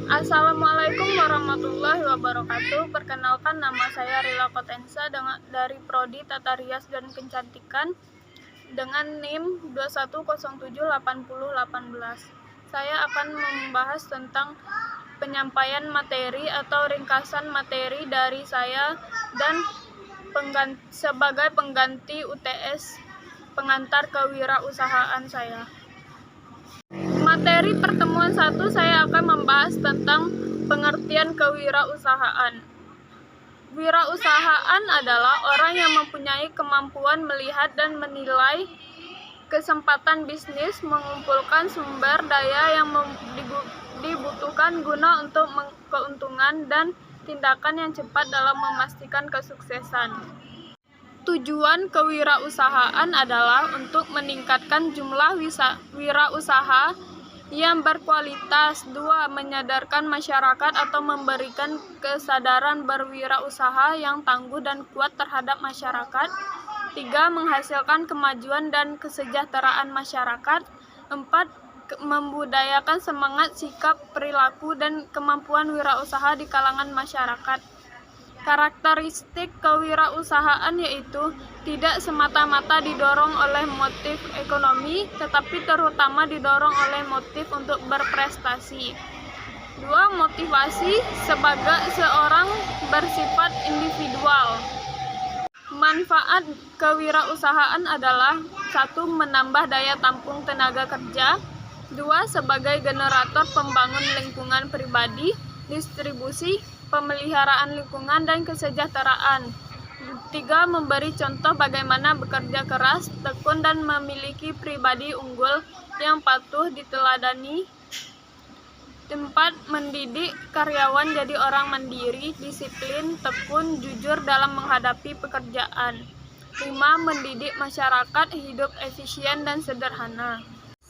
Assalamualaikum warahmatullahi wabarakatuh. Perkenalkan, nama saya Rila Kotensa dari Prodi Tata Rias dan Kecantikan dengan NIM 21078018. Saya akan membahas tentang penyampaian materi atau ringkasan materi dari saya dan sebagai pengganti UTS pengantar kewirausahaan saya. Materi pertemuan 1 saya akan membahas tentang pengertian kewirausahaan. Wirausahaan adalah orang yang mempunyai kemampuan melihat dan menilai kesempatan bisnis, mengumpulkan sumber daya yang dibutuhkan guna untuk keuntungan dan tindakan yang cepat dalam memastikan kesuksesan. Tujuan kewirausahaan adalah untuk meningkatkan jumlah wirausaha yang berkualitas. 2. Menyadarkan masyarakat atau memberikan kesadaran berwirausaha yang tangguh dan kuat terhadap masyarakat. 3. Menghasilkan kemajuan dan kesejahteraan masyarakat. 4. Membudayakan semangat, sikap, perilaku, dan kemampuan wirausaha di kalangan masyarakat. Karakteristik kewirausahaan yaitu tidak semata-mata didorong oleh motif ekonomi, tetapi terutama didorong oleh motif untuk berprestasi. 2. Motivasi sebagai seorang bersifat individual. Manfaat kewirausahaan adalah 1. Menambah daya tampung tenaga kerja. 2. Sebagai generator pembangun lingkungan pribadi, distribusi, pemeliharaan lingkungan, dan kesejahteraan. 3. Memberi contoh bagaimana bekerja keras, tekun, dan memiliki pribadi unggul yang patuh diteladani. 4. Mendidik karyawan jadi orang mandiri, disiplin, tekun, jujur dalam menghadapi pekerjaan. 5. Mendidik masyarakat hidup efisien dan sederhana.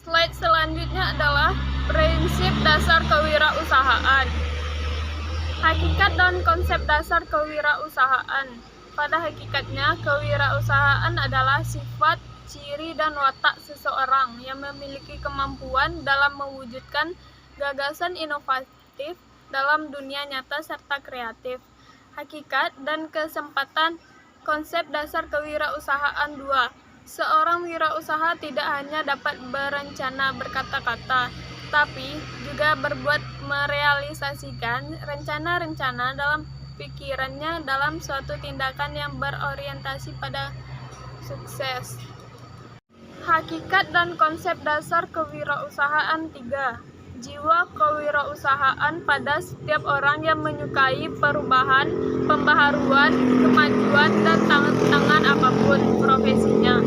Slide selanjutnya adalah prinsip dasar kewirausahaan. Hakikat dan konsep dasar kewirausahaan. Pada hakikatnya, kewirausahaan adalah sifat, ciri, dan watak seseorang yang memiliki kemampuan dalam mewujudkan gagasan inovatif dalam dunia nyata serta kreatif. Hakikat dan kesempatan konsep dasar kewirausahaan 2. Seorang wirausaha tidak hanya dapat berencana berkata-kata, tapi juga berbuat merealisasikan rencana-rencana dalam pikirannya dalam suatu tindakan yang berorientasi pada sukses. Hakikat dan konsep dasar kewirausahaan 3. Jiwa kewirausahaan pada setiap orang yang menyukai perubahan, pembaharuan, kemajuan, dan tantangan apapun profesinya.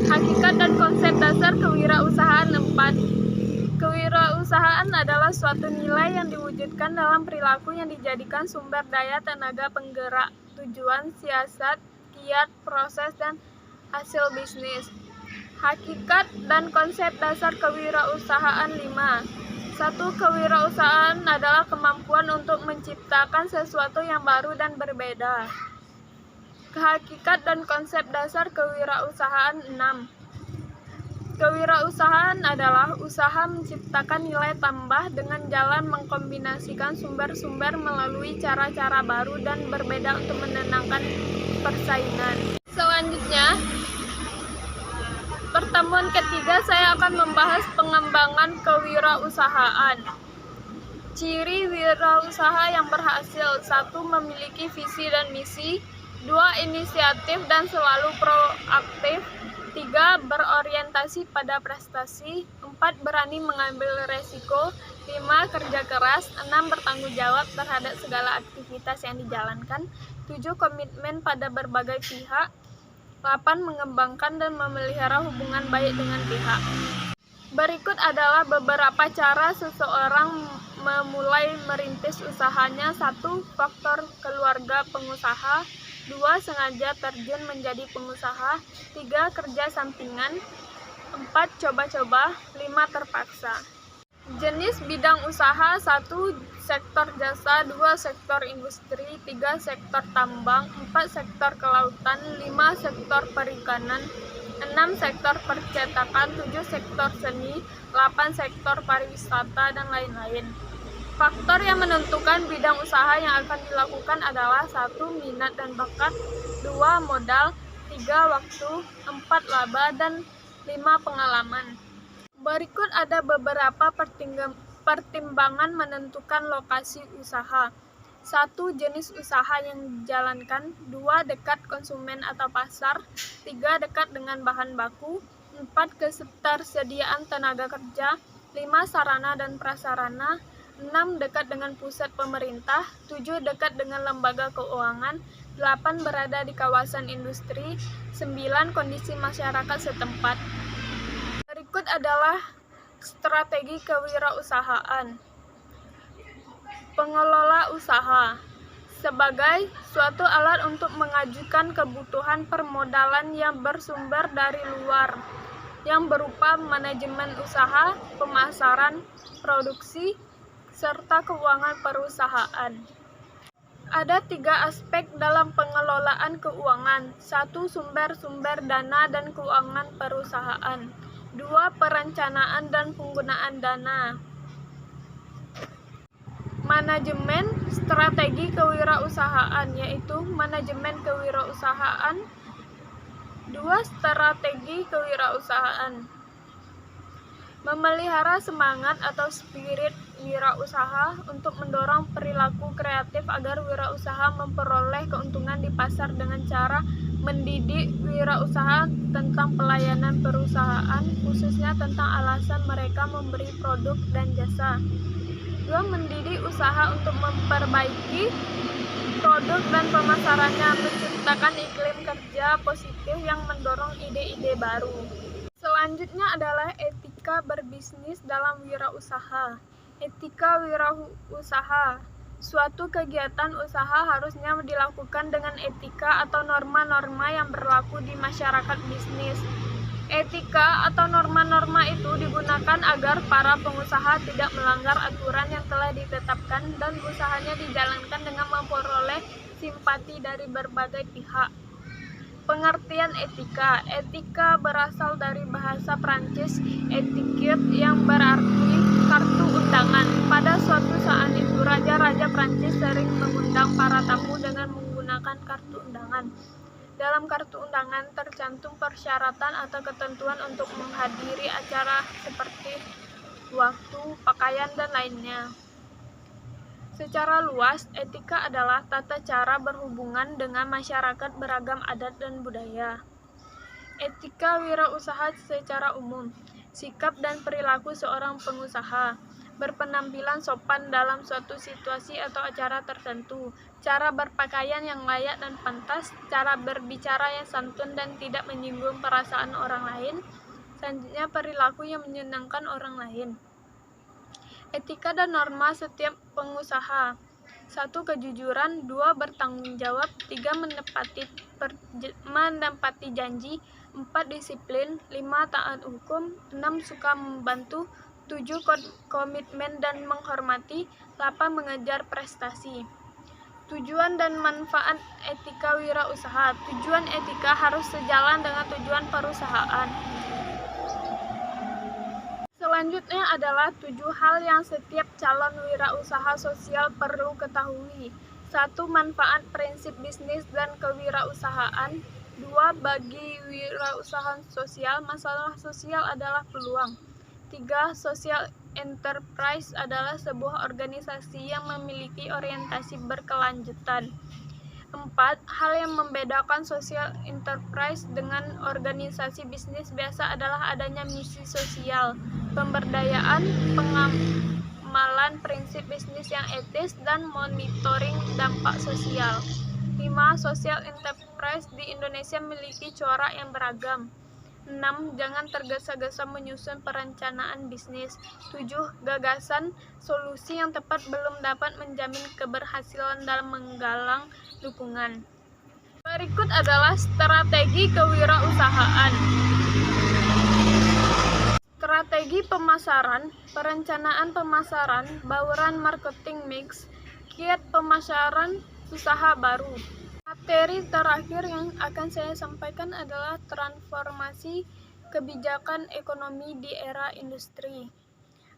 Hakikat dan konsep dasar kewirausahaan 4. Kewirausahaan adalah suatu nilai yang diwujudkan dalam perilaku yang dijadikan sumber daya tenaga penggerak tujuan, siasat, kiat, proses, dan hasil bisnis. Hakikat dan konsep dasar kewirausahaan 5. 1. Kewirausahaan adalah kemampuan untuk menciptakan sesuatu yang baru dan berbeda. Hakikat dan konsep dasar kewirausahaan 6. Kewirausahaan adalah usaha menciptakan nilai tambah dengan jalan mengkombinasikan sumber-sumber melalui cara-cara baru dan berbeda untuk menenangkan persaingan. Selanjutnya, pertemuan ketiga saya akan membahas pengembangan kewirausahaan. Ciri wirausaha yang berhasil. 1. Memiliki visi dan misi. 2. Inisiatif dan selalu proaktif. 3. Berorientasi pada prestasi. 4. Berani mengambil resiko. 5. Kerja keras. 6. Bertanggung jawab terhadap segala aktivitas yang dijalankan. 7. Komitmen pada berbagai pihak. 8. Mengembangkan dan memelihara hubungan baik dengan pihak. Berikut adalah beberapa cara seseorang memulai merintis usahanya. 1. Faktor keluarga pengusaha. 2. Sengaja terjun menjadi pengusaha. 3. Kerja sampingan. 4. Coba-coba. 5. Terpaksa. Jenis bidang usaha. 1. Sektor jasa. 2. Sektor industri. 3. Sektor tambang. 4. Sektor kelautan. 5. Sektor perikanan. 6. Sektor percetakan. 7. Sektor seni. 8. Sektor pariwisata, dan lain-lain. Faktor yang menentukan bidang usaha yang akan dilakukan adalah 1. Minat dan bakat, 2. Modal, 3. Waktu, 4. Laba, dan 5. Pengalaman. Berikut ada beberapa pertimbangan menentukan lokasi usaha. 1. Jenis usaha yang dijalankan, 2. Dekat konsumen atau pasar, 3. Dekat dengan bahan baku, 4. Ketersediaan tenaga kerja, 5. Sarana dan prasarana, 6. Dekat dengan pusat pemerintah, 7. Dekat dengan lembaga keuangan, 8. Berada di kawasan industri, 9. Kondisi masyarakat setempat. Berikut adalah strategi kewirausahaan. Pengelola usaha sebagai suatu alat untuk mengajukan kebutuhan permodalan yang bersumber dari luar, yang berupa manajemen usaha, pemasaran, produksi, serta keuangan perusahaan. Ada 3 aspek dalam pengelolaan keuangan. 1. Sumber-sumber dana dan keuangan perusahaan. 2. Perencanaan dan penggunaan dana. Manajemen strategi kewirausahaan, yaitu manajemen kewirausahaan. 2. Strategi kewirausahaan. Memelihara semangat atau spirit wirausaha untuk mendorong perilaku kreatif agar wirausaha memperoleh keuntungan di pasar dengan cara mendidik wirausaha tentang pelayanan perusahaan, khususnya tentang alasan mereka memberi produk dan jasa. 2. Mendidik usaha untuk memperbaiki produk dan pemasarannya, menciptakan iklim kerja positif yang mendorong ide-ide baru. Selanjutnya adalah etika berbisnis dalam wirausaha. Etika wirausaha. Suatu kegiatan usaha harusnya dilakukan dengan etika atau norma-norma yang berlaku di masyarakat bisnis. Etika atau norma-norma itu digunakan agar para pengusaha tidak melanggar aturan yang telah ditetapkan dan usahanya dijalankan dengan memperoleh simpati dari berbagai pihak. Pengertian etika. Etika berasal dari bahasa Prancis etiquette yang berarti kartu undangan. Pada suatu saat itu, raja-raja Prancis sering mengundang para tamu dengan menggunakan kartu undangan. Dalam kartu undangan tercantum persyaratan atau ketentuan untuk menghadiri acara seperti waktu, pakaian, dan lainnya. Secara luas, etika adalah tata cara berhubungan dengan masyarakat beragam adat dan budaya. Etika wirausaha secara umum, sikap dan perilaku seorang pengusaha, berpenampilan sopan dalam suatu situasi atau acara tertentu, cara berpakaian yang layak dan pantas, cara berbicara yang santun dan tidak menyinggung perasaan orang lain, selanjutnya perilaku yang menyenangkan orang lain. Etika dan norma setiap pengusaha. 1. Kejujuran, 2. Bertanggung jawab, 3. Menepati janji, 4. Disiplin, 5. Taat hukum, 6. Suka membantu, 7. Komitmen dan menghormati, 8. Mengejar prestasi. Tujuan dan manfaat etika wirausaha. Tujuan etika harus sejalan dengan tujuan perusahaan. Selanjutnya adalah 7 hal yang setiap calon wirausaha sosial perlu ketahui. 1. Manfaat prinsip bisnis dan kewirausahaan. 2. Bagi wirausaha sosial, masalah sosial adalah peluang. 3. Social enterprise adalah sebuah organisasi yang memiliki orientasi berkelanjutan. 4. Hal yang membedakan social enterprise dengan organisasi bisnis biasa adalah adanya misi sosial, pemberdayaan, pengamalan prinsip bisnis yang etis, dan monitoring dampak sosial. 5. Social enterprise di Indonesia memiliki corak yang beragam. 6. Jangan tergesa-gesa menyusun perencanaan bisnis. 7. Gagasan solusi yang tepat belum dapat menjamin keberhasilan dalam menggalang dukungan. Berikut adalah strategi kewirausahaan. Strategi pemasaran, perencanaan pemasaran, bauran marketing mix, kiat pemasaran usaha baru. Materi terakhir yang akan saya sampaikan adalah transformasi kebijakan ekonomi di era industri.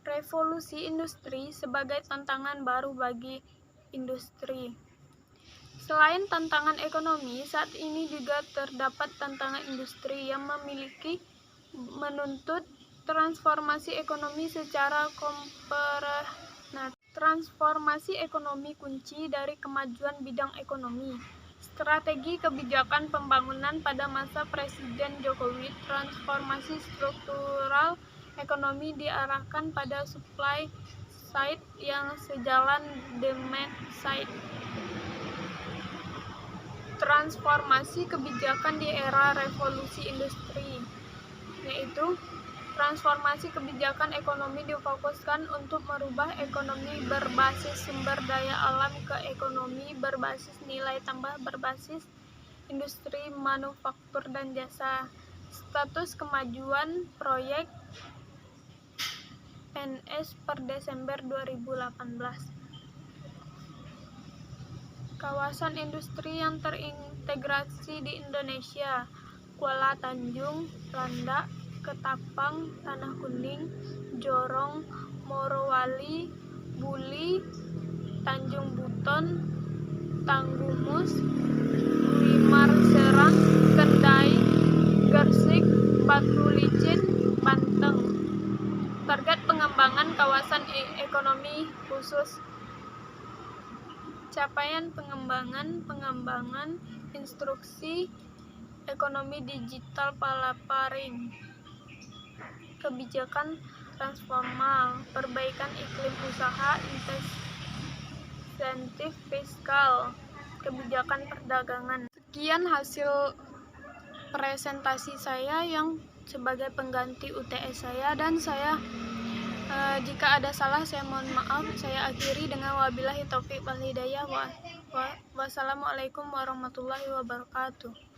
revolusi industri sebagai tantangan baru bagi industri. Selain tantangan ekonomi, saat ini juga terdapat tantangan industri yang menuntut transformasi ekonomi secara komprehensif. Transformasi ekonomi kunci dari kemajuan bidang ekonomi. Strategi kebijakan pembangunan pada masa Presiden Jokowi, transformasi struktural ekonomi diarahkan pada supply side yang sejalan demand side. Transformasi kebijakan di era revolusi industri, yaitu transformasi kebijakan ekonomi difokuskan untuk merubah ekonomi berbasis sumber daya alam ke ekonomi berbasis nilai tambah berbasis industri manufaktur dan jasa. Status kemajuan proyek NS per Desember 2018. Kawasan industri yang terintegrasi di Indonesia: Kuala Tanjung, Landak, Ketapang, Tanah Kuning, Jorong, Morowali, Buli, Tanjung Buton, Tanggumus, Limar Serang, Kendai, Gersik, Batu Licin, Banteng. Target pengembangan kawasan ekonomi khusus. Capaian pengembangan instruksi ekonomi digital Palaparing. Kebijakan transformal, perbaikan iklim usaha, insentif fiskal, kebijakan perdagangan. Sekian hasil presentasi saya yang sebagai pengganti UTS saya, dan saya jika ada salah saya mohon maaf. Saya akhiri dengan wabillahi taufiq wal hidayah. Wassalamualaikum warahmatullahi wabarakatuh.